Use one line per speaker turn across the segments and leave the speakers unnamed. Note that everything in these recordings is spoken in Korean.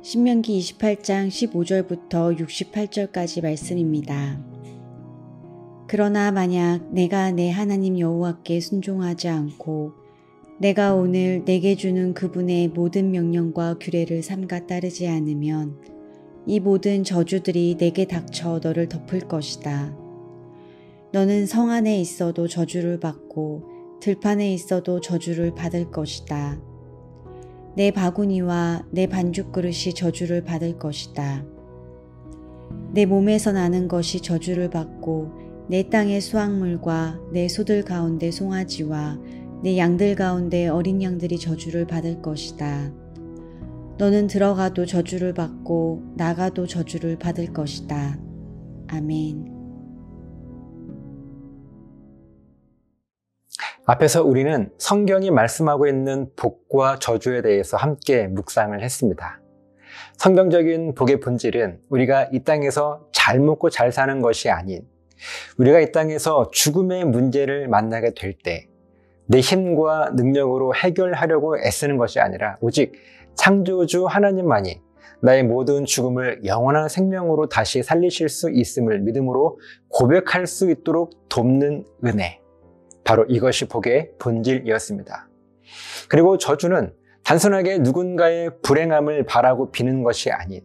신명기 28장 15절부터 68절까지 말씀입니다. 그러나 만약 내가 내 하나님 여호와께 순종하지 않고 내가 오늘 내게 주는 그분의 모든 명령과 규례를 삼가 따르지 않으면 이 모든 저주들이 내게 닥쳐 너를 덮을 것이다. 너는 성 안에 있어도 저주를 받고 들판에 있어도 저주를 받을 것이다. 내 바구니와 내 반죽 그릇이 저주를 받을 것이다. 내 몸에서 나는 것이 저주를 받고 내 땅의 수확물과 내 소들 가운데 송아지와 내 양들 가운데 어린 양들이 저주를 받을 것이다. 너는 들어가도 저주를 받고 나가도 저주를 받을 것이다. 아멘.
앞에서 우리는 성경이 말씀하고 있는 복과 저주에 대해서 함께 묵상을 했습니다. 성경적인 복의 본질은 우리가 이 땅에서 잘 먹고 잘 사는 것이 아닌 우리가 이 땅에서 죽음의 문제를 만나게 될 때 내 힘과 능력으로 해결하려고 애쓰는 것이 아니라 오직 창조주 하나님만이 나의 모든 죽음을 영원한 생명으로 다시 살리실 수 있음을 믿음으로 고백할 수 있도록 돕는 은혜, 바로 이것이 복의 본질이었습니다. 그리고 저주는 단순하게 누군가의 불행함을 바라고 비는 것이 아닌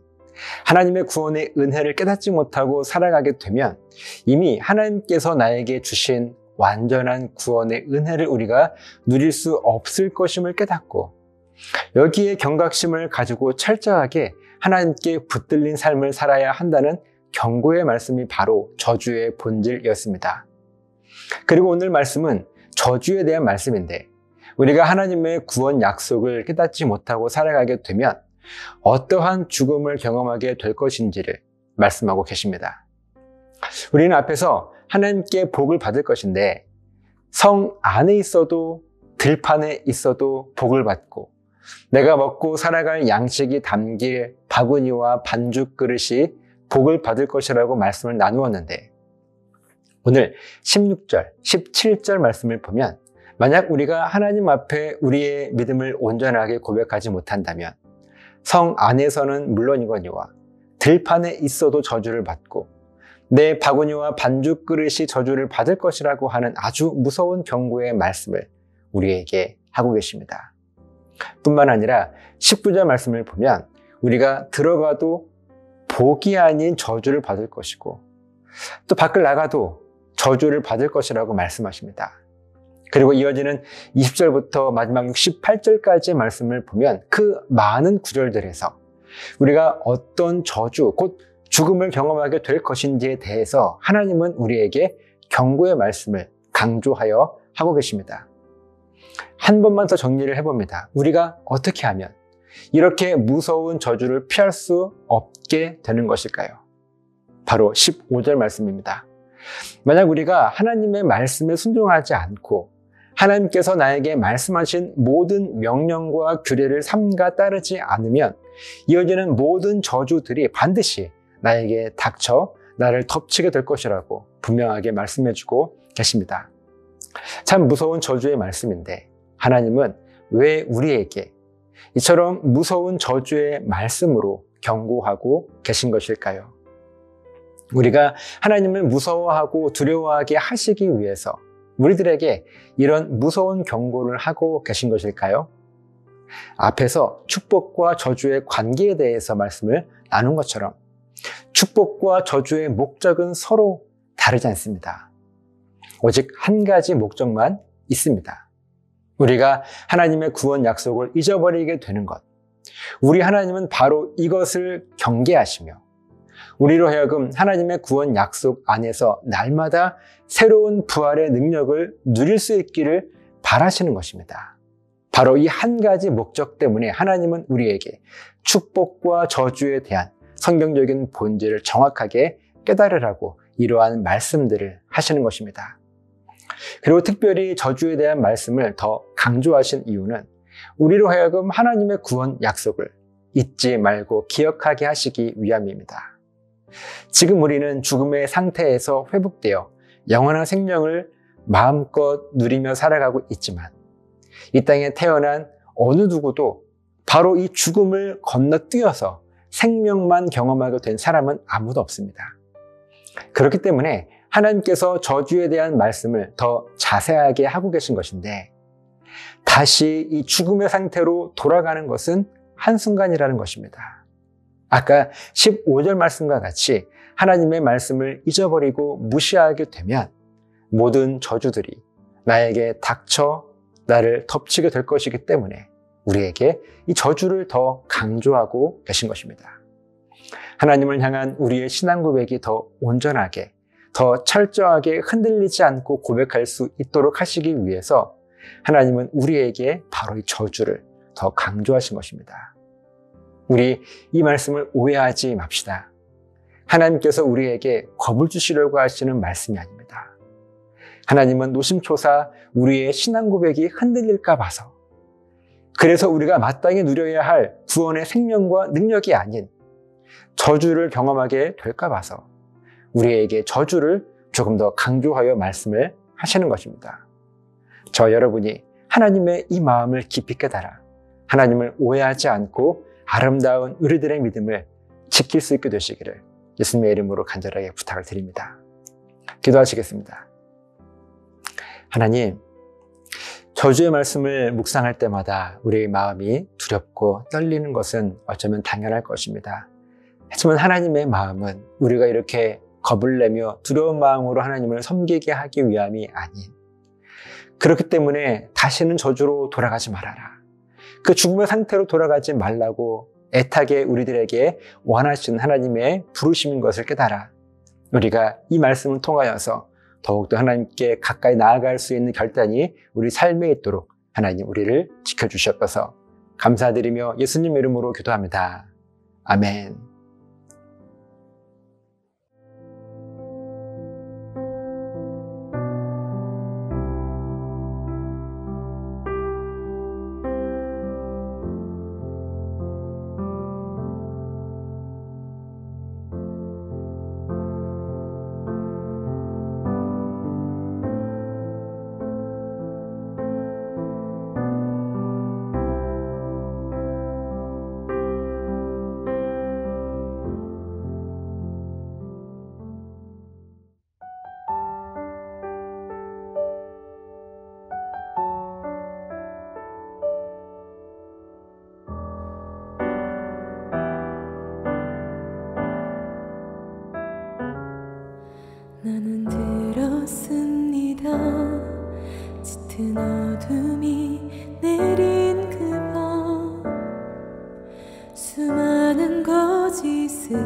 하나님의 구원의 은혜를 깨닫지 못하고 살아가게 되면 이미 하나님께서 나에게 주신 완전한 구원의 은혜를 우리가 누릴 수 없을 것임을 깨닫고 여기에 경각심을 가지고 철저하게 하나님께 붙들린 삶을 살아야 한다는 경고의 말씀이 바로 저주의 본질이었습니다. 그리고 오늘 말씀은 저주에 대한 말씀인데 우리가 하나님의 구원 약속을 깨닫지 못하고 살아가게 되면 어떠한 죽음을 경험하게 될 것인지를 말씀하고 계십니다. 우리는 앞에서 하나님께 복을 받을 것인데 성 안에 있어도 들판에 있어도 복을 받고 내가 먹고 살아갈 양식이 담길 바구니와 반죽 그릇이 복을 받을 것이라고 말씀을 나누었는데 오늘 16절, 17절 말씀을 보면 만약 우리가 하나님 앞에 우리의 믿음을 온전하게 고백하지 못한다면 성 안에서는 물론이거니와 들판에 있어도 저주를 받고 내 바구니와 반죽 그릇이 저주를 받을 것이라고 하는 아주 무서운 경고의 말씀을 우리에게 하고 계십니다. 뿐만 아니라 19절 말씀을 보면 우리가 들어가도 복이 아닌 저주를 받을 것이고 또 밖을 나가도 저주를 받을 것이라고 말씀하십니다. 그리고 이어지는 20절부터 마지막 68절까지의 말씀을 보면 그 많은 구절들에서 우리가 어떤 저주, 곧 죽음을 경험하게 될 것인지에 대해서 하나님은 우리에게 경고의 말씀을 강조하여 하고 계십니다. 한 번만 더 정리를 해봅니다. 우리가 어떻게 하면 이렇게 무서운 저주를 피할 수 없게 되는 것일까요? 바로 15절 말씀입니다. 만약 우리가 하나님의 말씀에 순종하지 않고 하나님께서 나에게 말씀하신 모든 명령과 규례를 삼가 따르지 않으면 이어지는 모든 저주들이 반드시 나에게 닥쳐 나를 덮치게 될 것이라고 분명하게 말씀해주고 계십니다. 참 무서운 저주의 말씀인데 하나님은 왜 우리에게 이처럼 무서운 저주의 말씀으로 경고하고 계신 것일까요? 우리가 하나님을 무서워하고 두려워하게 하시기 위해서 우리들에게 이런 무서운 경고를 하고 계신 것일까요? 앞에서 축복과 저주의 관계에 대해서 말씀을 나눈 것처럼 축복과 저주의 목적은 서로 다르지 않습니다. 오직 한 가지 목적만 있습니다. 우리가 하나님의 구원 약속을 잊어버리게 되는 것. 우리 하나님은 바로 이것을 경계하시며 우리로 하여금 하나님의 구원 약속 안에서 날마다 새로운 부활의 능력을 누릴 수 있기를 바라시는 것입니다. 바로 이 한 가지 목적 때문에 하나님은 우리에게 축복과 저주에 대한 성경적인 본질을 정확하게 깨달으라고 이러한 말씀들을 하시는 것입니다. 그리고 특별히 저주에 대한 말씀을 더 강조하신 이유는 우리로 하여금 하나님의 구원 약속을 잊지 말고 기억하게 하시기 위함입니다. 지금 우리는 죽음의 상태에서 회복되어 영원한 생명을 마음껏 누리며 살아가고 있지만 이 땅에 태어난 어느 누구도 바로 이 죽음을 건너뛰어서 생명만 경험하게 된 사람은 아무도 없습니다. 그렇기 때문에 하나님께서 저주에 대한 말씀을 더 자세하게 하고 계신 것인데, 다시 이 죽음의 상태로 돌아가는 것은 한순간이라는 것입니다. 아까 15절 말씀과 같이 하나님의 말씀을 잊어버리고 무시하게 되면 모든 저주들이 나에게 닥쳐 나를 덮치게 될 것이기 때문에 우리에게 이 저주를 더 강조하고 계신 것입니다. 하나님을 향한 우리의 신앙 고백이 더 온전하게, 더 철저하게 흔들리지 않고 고백할 수 있도록 하시기 위해서 하나님은 우리에게 바로 이 저주를 더 강조하신 것입니다. 우리 이 말씀을 오해하지 맙시다. 하나님께서 우리에게 겁을 주시려고 하시는 말씀이 아닙니다. 하나님은 노심초사 우리의 신앙 고백이 흔들릴까 봐서, 그래서 우리가 마땅히 누려야 할 구원의 생명과 능력이 아닌 저주를 경험하게 될까 봐서 우리에게 저주를 조금 더 강조하여 말씀을 하시는 것입니다. 저 여러분이 하나님의 이 마음을 깊이 깨달아 하나님을 오해하지 않고 아름다운 우리들의 믿음을 지킬 수 있게 되시기를 예수님의 이름으로 간절하게 부탁을 드립니다. 기도하시겠습니다. 하나님, 저주의 말씀을 묵상할 때마다 우리의 마음이 두렵고 떨리는 것은 어쩌면 당연할 것입니다. 하지만 하나님의 마음은 우리가 이렇게 겁을 내며 두려운 마음으로 하나님을 섬기게 하기 위함이 아닌, 그렇기 때문에 다시는 저주로 돌아가지 말아라, 그 죽음의 상태로 돌아가지 말라고 애타게 우리들에게 원하시는 하나님의 부르심인 것을 깨달아 우리가 이 말씀을 통하여서 더욱더 하나님께 가까이 나아갈 수 있는 결단이 우리 삶에 있도록 하나님 우리를 지켜주셨어서 감사드리며 예수님 이름으로 기도합니다. 아멘.
나는 들었습니다. 짙은 어둠이 내린 그 밤, 수많은 거짓을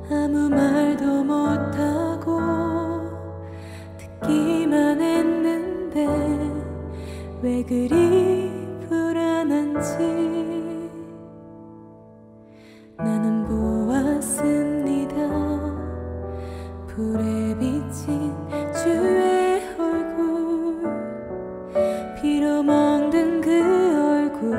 아무 말도 못하고 듣기만 했는데 왜 그리 불안한지 나는 보았습니다. 불에 비친 주의 얼굴, 피로 멍든 그 얼굴,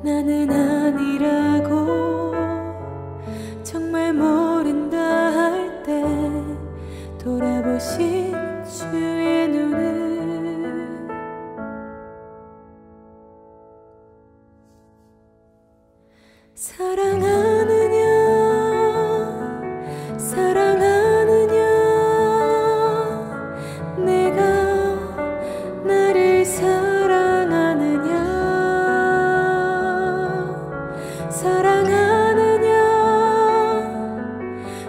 나는 아니라고 정말 모른다 할 때 돌아보신 주의 눈을 사랑하느냐 사랑하느냐 내가 나를 사랑하느냐 사랑하느냐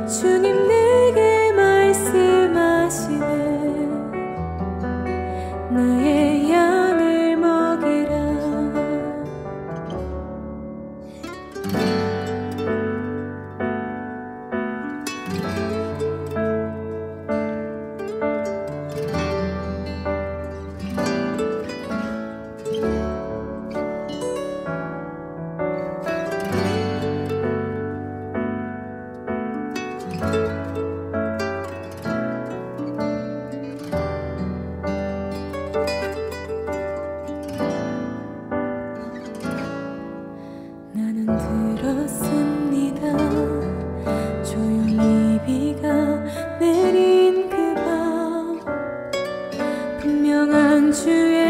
주님 내게 말씀하시네 나의 양을 먹이라 주의